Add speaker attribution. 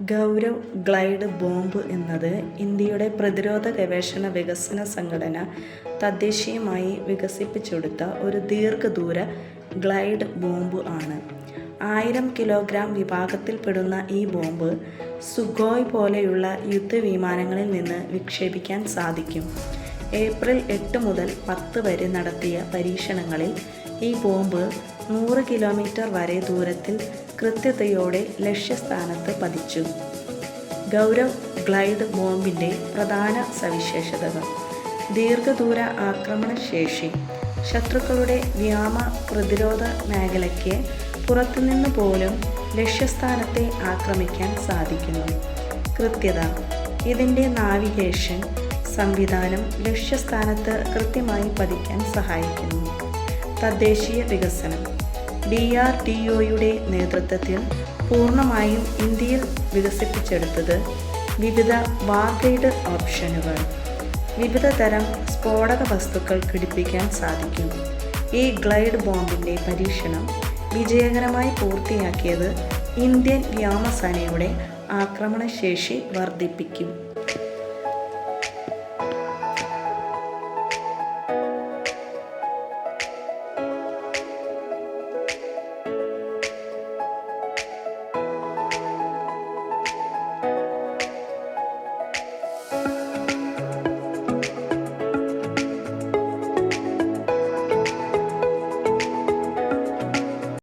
Speaker 1: Gaurav glide bomb എന്നത് ഇന്ത്യയുടെ പ്രതിരോധ ഗവേഷണ വികസന സംഘടന തദ്ദേശീയമായി വികസിപ്പിച്ചെടുത്ത ഒരു ദീർഘദൂര ഗ്ലൈഡ് ബോംബ് ആണ്. 1000 കിലോഗ്രാം വിഭാഗത്തിൽപ്പെടുന്ന ഈ ബോംബ് സുഖോയ് പോലെയുള്ള യുദ്ധവിമാനങ്ങളിൽ നിന്ന് വിക്ഷേപിക്കാൻ സാധിക്കും. ഏപ്രിൽ 8 മുതൽ 10 വരെ നടത്തിയ പരീക്ഷണങ്ങളിൽ ഈ ബോംബ് 100 കിലോമീറ്റർ വരെ ദൂരത്തിൽ കൃത്യതയോടെ ലക്ഷ്യസ്ഥാനത്ത് പതിച്ചു. ഗൗരവ് ഗ്ലൈഡ് ബോംബിൻ്റെ പ്രധാന സവിശേഷതകൾ: ദീർഘദൂര ആക്രമണശേഷി. ശത്രുക്കളുടെ വ്യോമ പ്രതിരോധ മേഖലയ്ക്ക് പുറത്തുനിന്ന് പോലും ലക്ഷ്യസ്ഥാനത്തെ ആക്രമിക്കാൻ സാധിക്കുന്നു. കൃത്യത. ഇതിൻ്റെ നാവിഗേഷൻ സംവിധാനം ലക്ഷ്യസ്ഥാനത്ത് കൃത്യമായി പതിക്കാൻ സഹായിക്കുന്നു. തദ്ദേശീയ വികസനം. DRDOയുടെ നേതൃത്വത്തിൽ പൂർണ്ണമായും ഇന്ത്യയിൽ വികസിപ്പിച്ചെടുത്തത് വിവിധ വാർഗൈഡ് ഓപ്ഷനുകൾ. വിവിധ തരം സ്ഫോടക വസ്തുക്കൾ ഘടിപ്പിക്കാൻ സാധിക്കും. ഈ ഗ്ലൈഡ് ബോംബിൻ്റെ പരീക്ഷണം വിജയകരമായി പൂർത്തിയാക്കിയത് ഇന്ത്യൻ വ്യോമസേനയുടെ ആക്രമണശേഷി വർദ്ധിപ്പിക്കും.